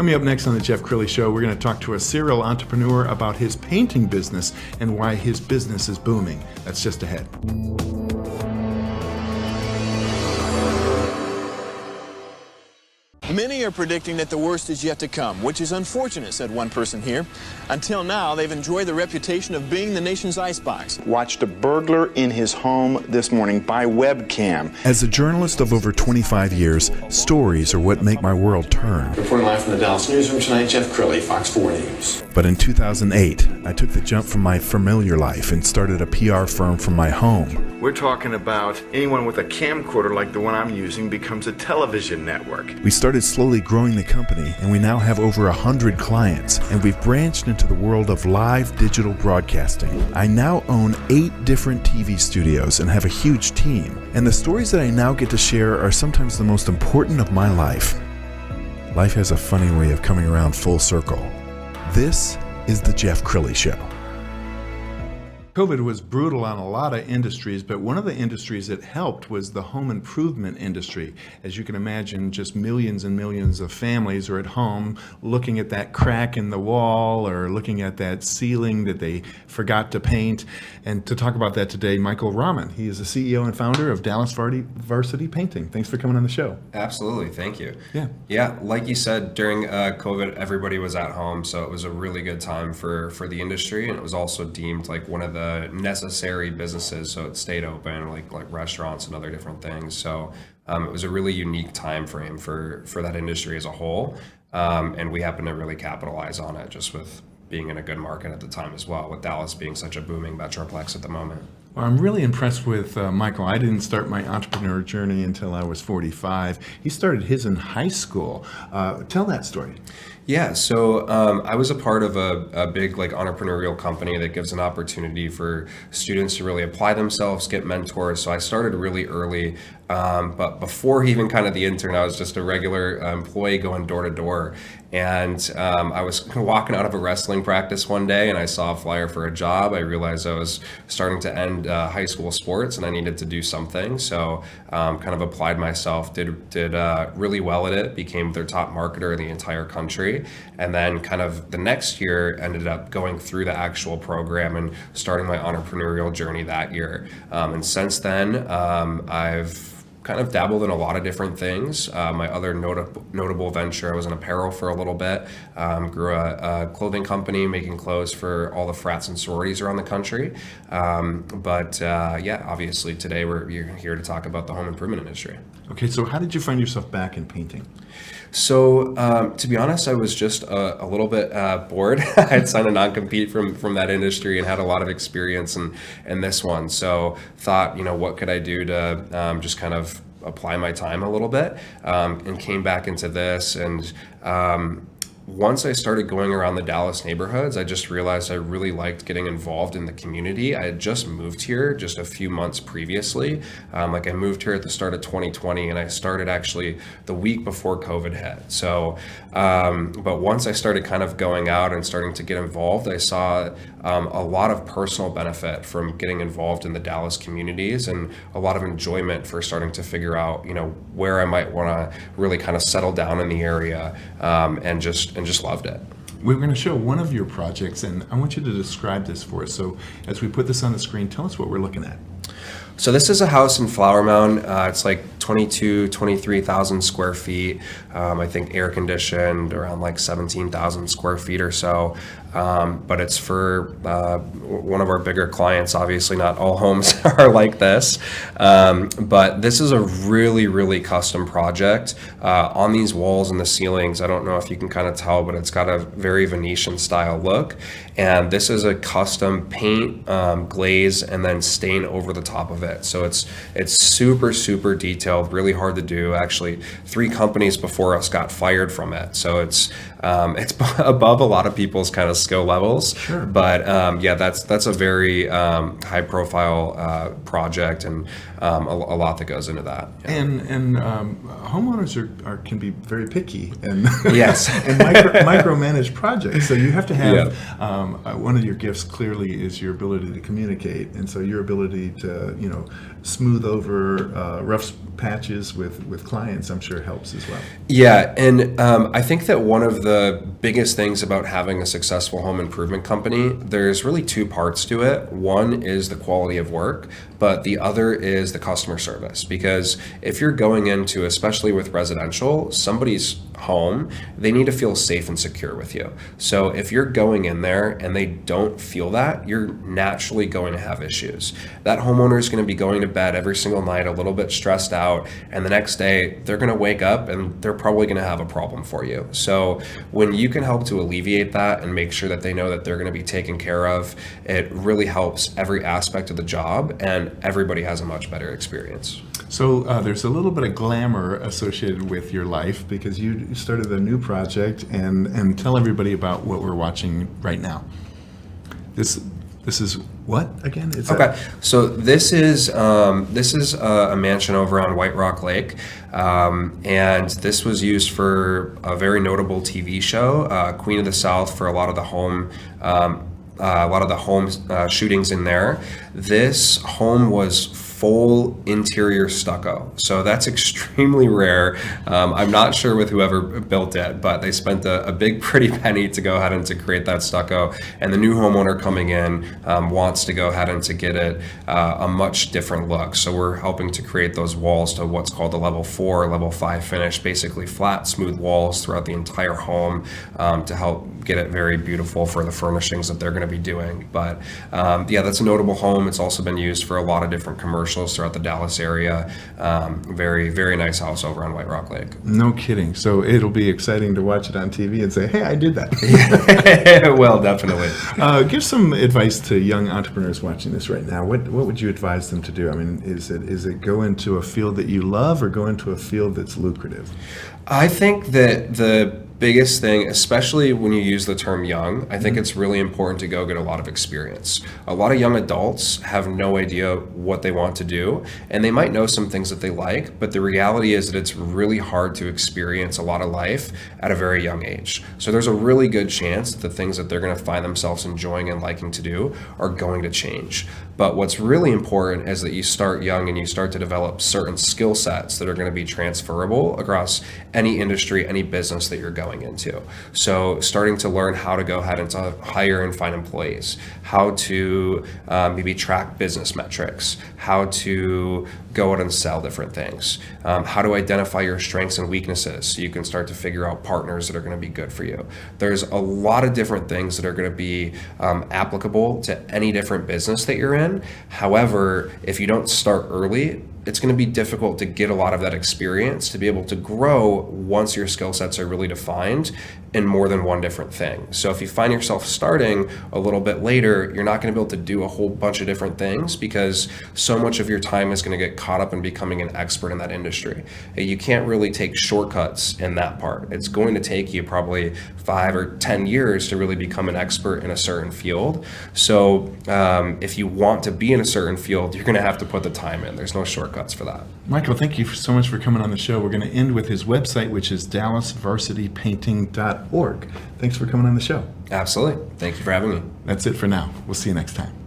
Coming up next on the Jeff Crilley Show, we're going to talk to a serial entrepreneur about his painting business and why his business is booming. That's just ahead. Many are predicting that the worst is yet to come, which is unfortunate, said one person here. Until now, they've enjoyed the reputation of being the nation's icebox. Watched a burglar in his home this morning by webcam. As a journalist of over 25 years, stories are what make my world turn. Reporting live from the Dallas newsroom tonight, Jeff Crilley, Fox 4 News. But in 2008, I took the jump from my familiar life and started a PR firm from my home. We're talking about anyone with a camcorder like the one I'm using becomes a television network. We started slowly growing the company, and we now have over 100 clients, and we've branched into the world of live digital broadcasting. I now own 8 different TV studios and have a huge team, and the stories that I now get to share are sometimes the most important of my life. Life has a funny way of coming around full circle. This is the Jeff Crilley Show. COVID was brutal on a lot of industries, but one of the industries that helped was the home improvement industry. As you can imagine, just millions and millions of families are at home looking at that crack in the wall or looking at that ceiling that they forgot to paint. And to talk about that today, Michael Rahman. He is the CEO and founder of Dallas Varsity Painting. Thanks for coming on the show. Absolutely. Thank you. Yeah, like you said, during COVID, everybody was at home, so it was a really good time for the industry, and it was also deemed like one of the necessary businesses, so it stayed open, like restaurants and other different things. So it was a really unique time frame for that industry as a whole, and we happened to really capitalize on it, just with being in a good market at the time as well, with Dallas being such a booming metroplex at the moment. Well, I'm really impressed with Michael. I didn't start my entrepreneur journey until I was 45. He started his in high school. Tell that story. Yeah, so I was a part of a big entrepreneurial company that gives an opportunity for students to really apply themselves, get mentors. So I started really early, but before even kind of the intern, I was just a regular employee going door to door. And I was walking out of a wrestling practice one day and I saw a flyer for a job. I realized I was starting to end high school sports and I needed to do something. So kind of applied myself, did really well at it, became their top marketer in the entire country. And then kind of the next year ended up going through the actual program and starting my entrepreneurial journey that year. And since then, I've kind of dabbled in a lot of different things. My other notable venture, I was in apparel for a little bit, grew a clothing company making clothes for all the frats and sororities around the country. But obviously today we're here to talk about the home improvement industry. Okay, so how did you find yourself back in painting? So to be honest, I was just a little bit bored. I had signed a non-compete from that industry and had a lot of experience in this one. So thought, what could I do to just kind of apply my time a little bit, and came back into this. And once I started going around the Dallas neighborhoods, I just realized I really liked getting involved in the community. I had just moved here just a few months previously. I moved here at the start of 2020 and I started actually the week before COVID hit. So, but once I started kind of going out and starting to get involved, I saw a lot of personal benefit from getting involved in the Dallas communities and a lot of enjoyment for starting to figure out, where I might want to really kind of settle down in the area, and just loved it. We're going to show one of your projects, and I want you to describe this for us. So as we put this on the screen, tell us what we're looking at. So this is a house in Flower Mound. It's like 23,000 square feet. I think air conditioned, around 17,000 square feet or so. But it's for one of our bigger clients. Obviously not all homes are like this. But this is a really, really custom project. On these walls and the ceilings, I don't know if you can kind of tell, but it's got a very Venetian style look. And this is a custom paint, glaze, and then stain over the top of it. So it's super, super detailed, really hard to do. Actually, 3 companies before us got fired from it. So it's above a lot of people's kind of skill levels. Sure. But that's a very high profile project, and a lot that goes into that. Yeah. And homeowners can be very picky and yes, and micromanage projects. So you have to have one of your gifts clearly is your ability to communicate, and so your ability to smooth over rough patches patches with clients, I'm sure helps as well. Yeah, and I think that one of the biggest things about having a successful home improvement company, there's really two parts to it. One is the quality of work, but the other is the customer service. Because if you're going into, especially with residential, somebody's home, they need to feel safe and secure with you. So if you're going in there and they don't feel that, you're naturally going to have issues. That homeowner is going to be going to bed every single night a little bit stressed out, and the next day they're going to wake up and they're probably going to have a problem for you. So when you can help to alleviate that and make sure that they know that they're going to be taken care of, it really helps every aspect of the job, and everybody has a much better experience. So there's a little bit of glamour associated with your life because you started a new project, and tell everybody about what we're watching right now. This is what again? Okay, so this is a mansion over on White Rock Lake, and this was used for a very notable TV show, Queen of the South, for a lot of the home. Shootings in there. This home was full interior stucco, so that's extremely rare. I'm not sure with whoever built it, but they spent a big pretty penny to go ahead and to create that stucco, and the new homeowner coming in wants to go ahead and to get it a much different look. So we're helping to create those walls to what's called the level 4, level 5 finish, basically flat, smooth walls throughout the entire home to help get it very beautiful for the furnishings that they're going to be doing. But yeah, that's a notable home. It's also been used for a lot of different commercials throughout the Dallas area. Very, very nice house over on White Rock Lake. No kidding. So it'll be exciting to watch it on TV and say, hey, I did that. Well, definitely. Give some advice to young entrepreneurs watching this right now. What would you advise them to do? I mean, is it go into a field that you love or go into a field that's lucrative? I think that the biggest thing, especially when you use the term young, I think it's really important to go get a lot of experience. A lot of young adults have no idea what they want to do, and they might know some things that they like, but the reality is that it's really hard to experience a lot of life at a very young age. So there's a really good chance that the things that they're going to find themselves enjoying and liking to do are going to change. But what's really important is that you start young and you start to develop certain skill sets that are going to be transferable across any industry, any business that you're going into. So starting to learn how to go ahead and to hire and find employees, how to maybe track business metrics, how to go out and sell different things, how to identify your strengths and weaknesses so you can start to figure out partners that are going to be good for you. There's a lot of different things that are going to be applicable to any different business that you're in. However, if you don't start early, it's going to be difficult to get a lot of that experience to be able to grow once your skill sets are really defined in more than one different thing. So if you find yourself starting a little bit later, you're not going to be able to do a whole bunch of different things because so much of your time is going to get caught up in becoming an expert in that industry. You can't really take shortcuts in that part. It's going to take you probably 5 or 10 years to really become an expert in a certain field. So if you want to be in a certain field, you're going to have to put the time in. There's no shortcuts for that. Michael, thank you so much for coming on the show. We're going to end with his website, which is dallasvarsitypainting.org. Thanks for coming on the show. Absolutely. Thank you for having me. That's it for now. We'll see you next time.